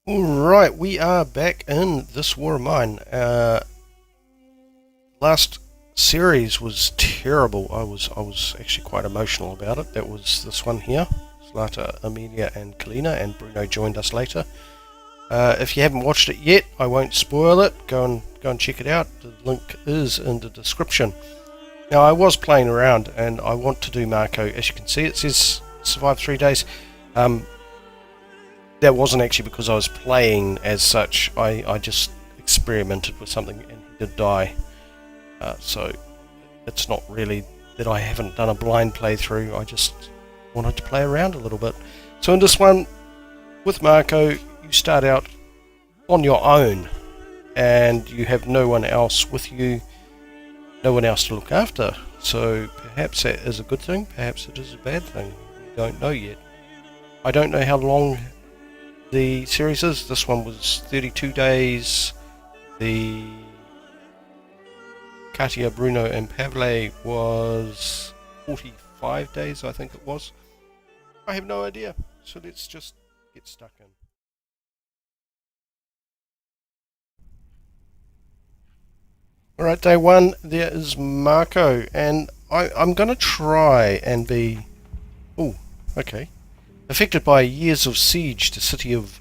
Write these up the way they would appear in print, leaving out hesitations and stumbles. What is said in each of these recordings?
Alright, we are back in this war of mine. Last series was terrible. I was actually quite emotional about it. That was this one here. Zlata, Amelia and Kalina, and Bruno joined us later. If you haven't watched it yet, I won't spoil it. Go and check it out. The link is in the description. Now, I was playing around and I want to do Marko. As you can see, it says survive 3 days. That wasn't actually because I was playing as such. I just experimented with something and he did die. So it's not really that I haven't done a blind playthrough. I just wanted to play around a little bit. So in this one, with Marko, you start out on your own and you have no one else with you, no one else to look after. So perhaps that is a good thing, perhaps it is a bad thing. We don't know yet. I don't know how long the series is. This one was 32 days. The Katia, Bruno and Pavle was 45 days, I think it was. I have no idea, so let's just get stuck in. Alright, day one, there is Marko, and I'm going to try and be... Oh, okay. Affected by years of siege, the city of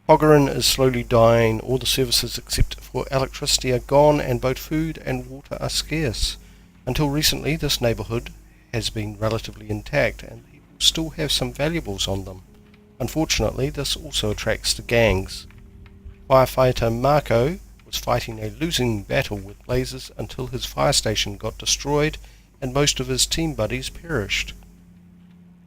Hogarin is slowly dying. All the services except for electricity are gone, and both food and water are scarce. Until recently, this neighbourhood has been relatively intact, and people still have some valuables on them. Unfortunately, this also attracts the gangs. Firefighter Marko was fighting a losing battle with blazes until his fire station got destroyed and most of his team buddies perished.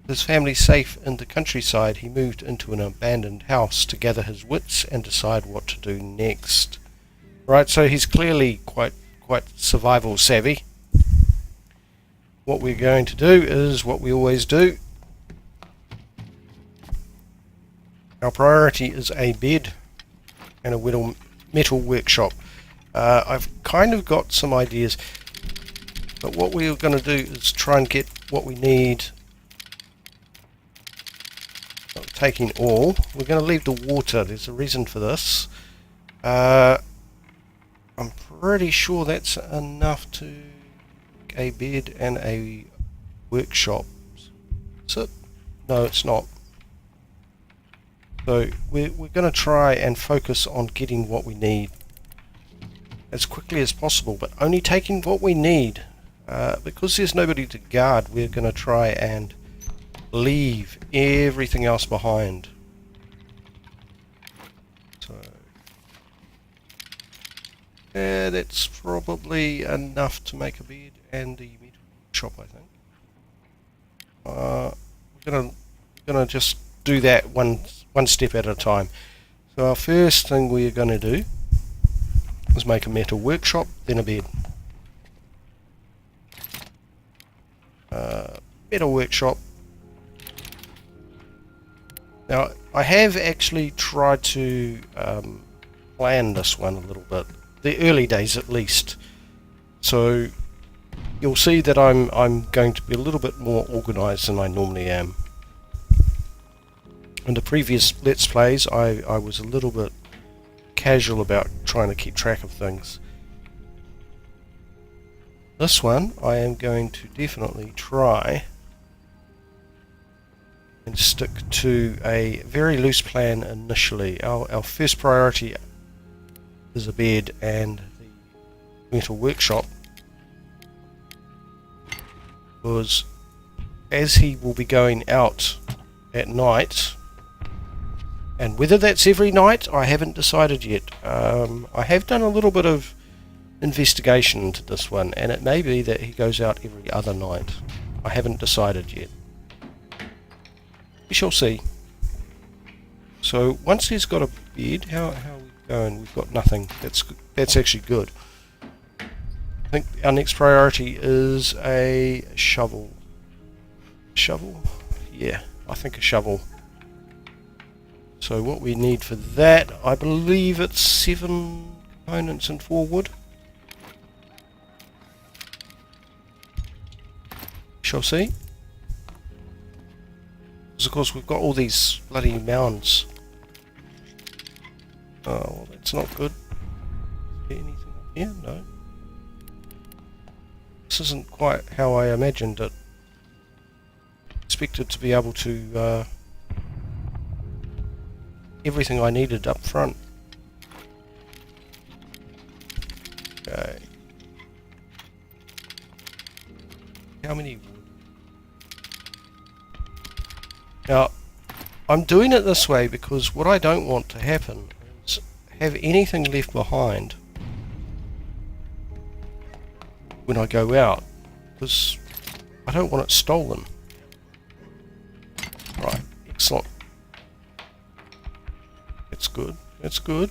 With his family safe in the countryside, he moved into an abandoned house to gather his wits and decide what to do next. Right, so he's clearly quite survival savvy. What we're going to do is what we always do. Our priority is a bed and a metal workshop. I've kind of got some ideas, but what we're going to do is try and get what we need. Not taking all. We're going to leave the water. There's a reason for this. I'm pretty sure that's enough to make a bed and a workshop. Is it? No, it's not. So we're going to try and focus on getting what we need as quickly as possible, but only taking what we need. Because there's nobody to guard, we're going to try and leave everything else behind. So yeah, that's probably enough to make a bed and the metal shop, I think. We're gonna just do that one step at a time. So our first thing we're going to do is make a metal workshop, then a bed. Metal workshop. Now, I have actually tried to plan this one a little bit, the early days at least. So you'll see that I'm going to be a little bit more organised than I normally am. In the previous Let's Plays, I was a little bit casual about trying to keep track of things. This one, I am going to definitely try and stick to a very loose plan initially. Our first priority is a bed and the metal workshop, because as he will be going out at night, and whether that's every night, I haven't decided yet. I have done a little bit of investigation into this one, and it may be that he goes out every other night. I haven't decided yet. We shall see. So once he's got a bed, how are we going? We've got nothing. That's actually good. I think our next priority is a shovel. Shovel? Yeah, I think a shovel. So what we need for that, I believe it's 7 components and 4 wood. Shall see. Because of course we've got all these bloody mounds Oh, well, that's not good. Is there anything up here? No. This isn't quite how I imagined it. Expected to be able to everything I needed up front. Okay. How many wood? Now, I'm doing it this way because what I don't want to happen is have anything left behind when I go out, because I don't want it stolen. Right, excellent. That's good, that's good.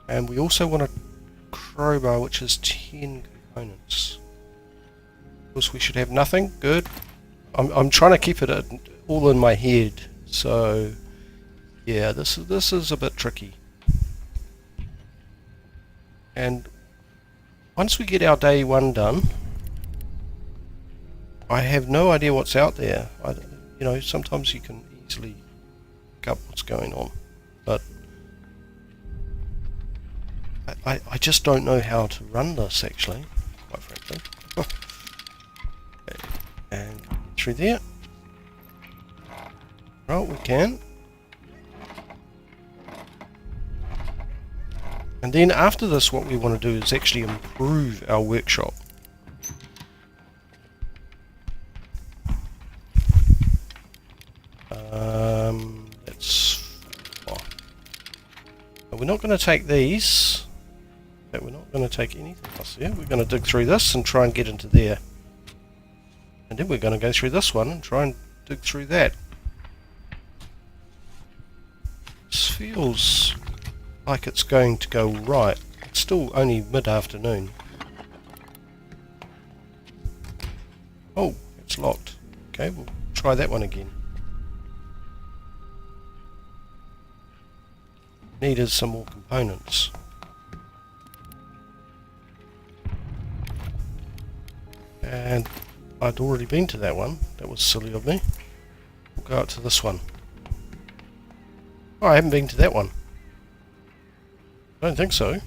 And we also want a crowbar which is 10 components. Of course we should have nothing, good. I'm trying to keep it all in my head, so yeah, this is a bit tricky. And once we get our day one done, I have no idea what's out there. You know, sometimes you can easily pick up what's going on, but I just don't know how to run this, actually, quite frankly. Okay. And through there. Well, we can. And then after this, what we want to do is actually improve our workshop. That's... Oh. We're not going to take these. But we're not going to take anything else here. We're going to dig through this and try and get into there. And then we're going to go through this one and try and dig through that. This feels like it's going to go right. It's still only mid-afternoon. Oh, it's locked. Okay, we'll try that one again. Needed some more components. And I'd already been to that one. That was silly of me. We'll go out to this one. Oh, I haven't been to that one. I don't think so.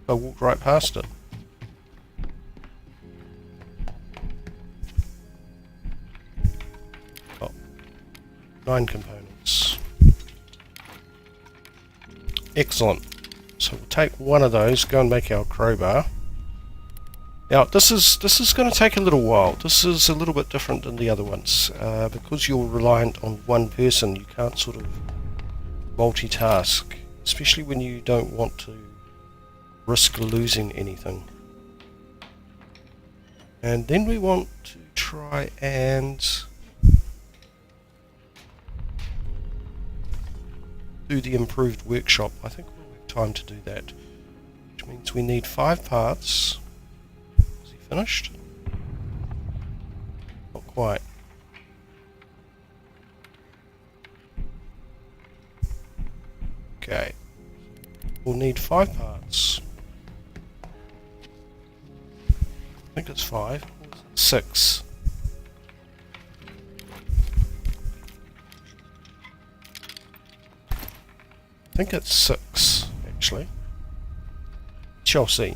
I walked right past it. Oh, 9 components. Excellent. So we'll take one of those, go and make our crowbar. Now this is going to take a little while. This is a little bit different than the other ones. Because you're reliant on one person, you can't sort of multitask, especially when you don't want to risk losing anything. And then we want to try and do the improved workshop. I think we'll have time to do that, which means we need 5 parts. Is he finished? Not quite. Okay, we'll need 5 parts. I think it's 5. 6. I think it's 6, actually. Shall see.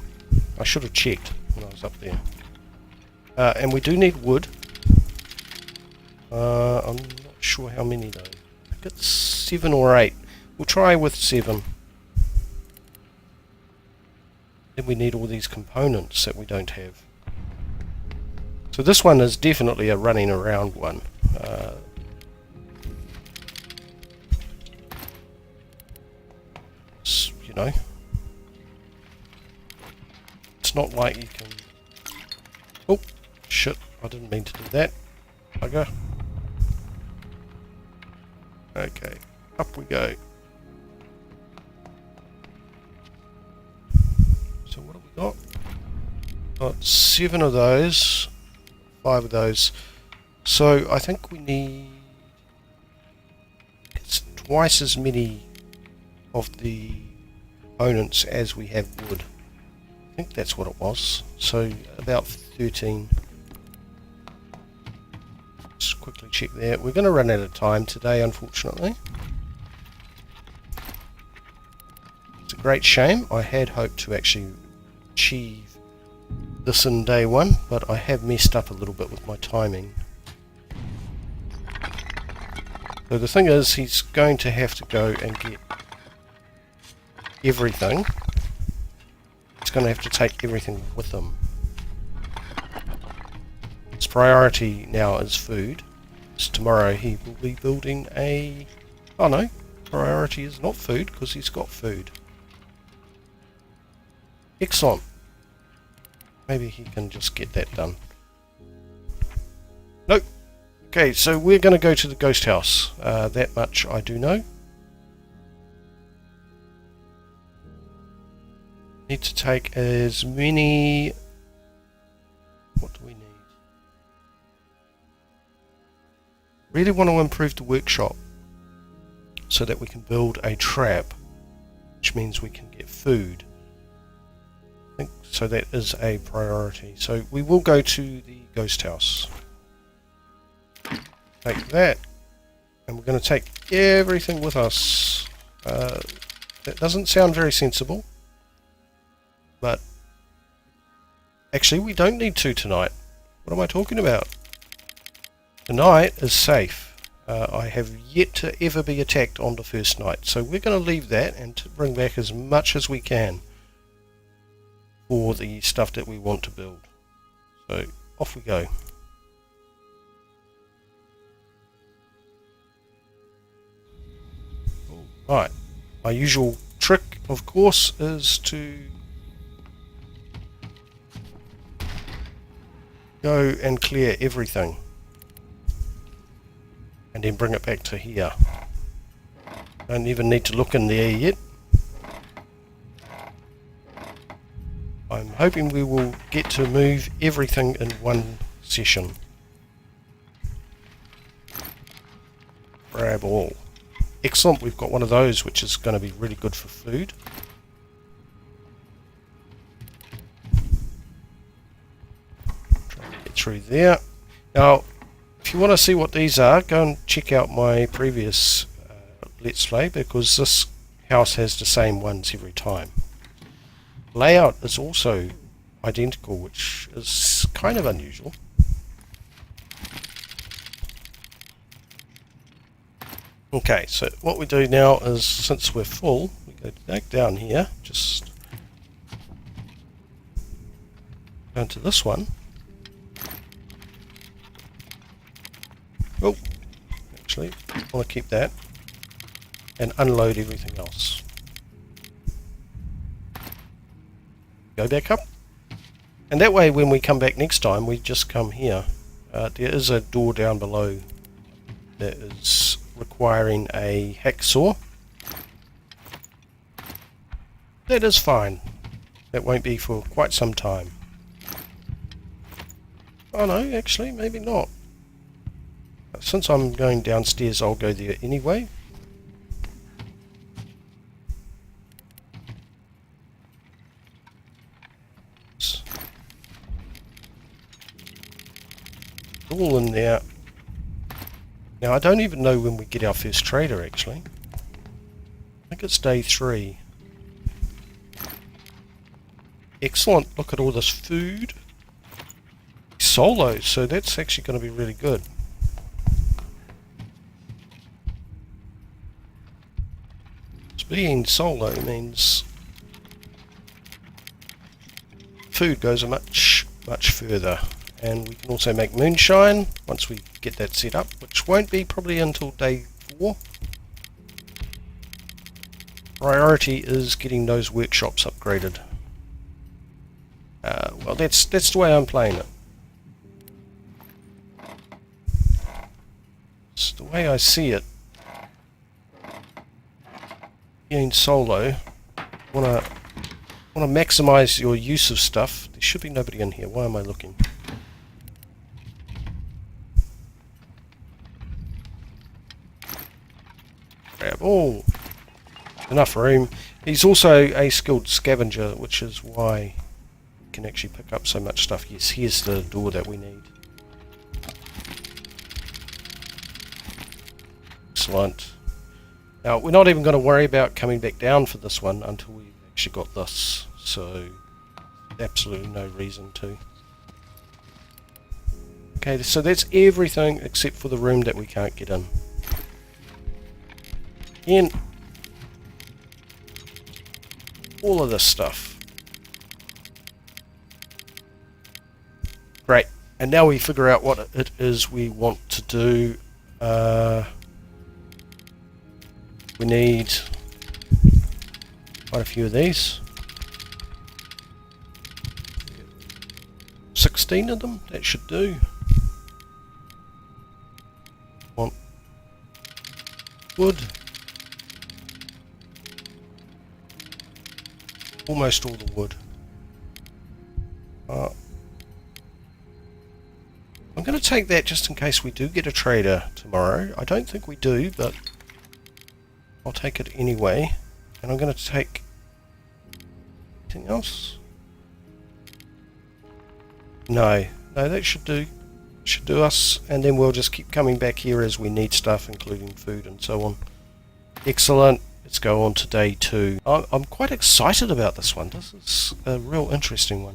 I should have checked when I was up there. And we do need wood. I'm not sure how many though. I think it's 7 or 8. We'll try with 7. Then we need all these components that we don't have. So this one is definitely a running around one. You know, it's not like you can... Oh, shit, I didn't mean to do that. Bugger. Okay, up we go. So what have we got? Got 7 of those, 5 of those. So I think we need... it's twice as many of the components as we have wood. I think that's what it was. So about 13. Just quickly check there. We're going to run out of time today, unfortunately. great shame. I had hoped to actually achieve this in day one, but I have messed up a little bit with my timing. So the thing is, he's going to have to go and get everything. He's going to have to take everything with him. His priority now is food. So tomorrow he will be building a... Oh no, priority is not food because he's got food. Excellent. Maybe he can just get that done. Nope. Okay, so we're going to go to the ghost house. That much I do know. Need to take as many... What do we need? Really want to improve the workshop so that we can build a trap, which means we can get food. I think so. That is a priority. So we will go to the ghost house. Take that, and we're going to take everything with us. That doesn't sound very sensible, but actually we don't need to tonight. What am I talking about? Tonight is safe. I have yet to ever be attacked on the first night, so we're going to leave that and to bring back as much as we can for the stuff that we want to build. So off we go. Right, my usual trick, of course, is to go and clear everything and then bring it back to here. Don't even need to look in there yet. I'm hoping we will get to move everything in one session. Grab all. Excellent, we've got one of those, which is going to be really good for food. Try to get through there. Now, if you want to see what these are, go and check out my previous Let's Play, because this house has the same ones every time. Layout is also identical, which is kind of unusual. Okay, so what we do now is, since we're full, we go back down here, just go into this one. Oh, actually, I want to keep that and unload everything else. Go back up, and that way when we come back next time we just come here. There is a door down below that is requiring a hacksaw. That is fine. That won't be for quite some time. Oh no, actually maybe not. Since I'm going downstairs, I'll go there anyway. All in there. Now I don't even know when we get our first trader actually. I think it's day 3. Excellent, look at all this food. Solo, so that's actually going to be really good. Being solo means food goes much further, and we can also make moonshine once we get that set up, which won't be probably until day 4. Priority is getting those workshops upgraded. Well, that's the way I'm playing it. It's the way I see it. Being solo, want to maximize your use of stuff. There should be nobody in here. Why am I looking? Grab all. Enough room. He's also a skilled scavenger, which is why he can actually pick up so much stuff. Yes, here's the door that we need. Excellent. Now, we're not even going to worry about coming back down for this one until we've actually got this, so absolutely no reason to. Okay, so that's everything except for the room that we can't get in. Again, all of this stuff. Great, and now we figure out what it is we want to do. We need quite a few of these. 16 of them, that should do. Want wood. Almost all the wood. I'm going to take that just in case we do get a trader tomorrow. I don't think we do, but I'll take it anyway. And I'm going to take anything else? No, that should do. Should do us, and then we'll just keep coming back here as we need stuff, including food and so on. Excellent. Let's go on to day 2. I'm quite excited about this one. This is a real interesting one.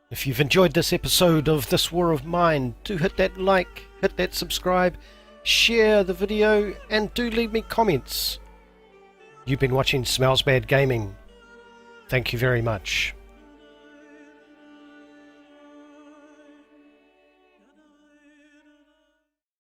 If you've enjoyed this episode of This War of Mine, do hit that like, hit that subscribe, share the video, and do leave me comments. You've been watching Smells Bad Gaming. Thank you very much.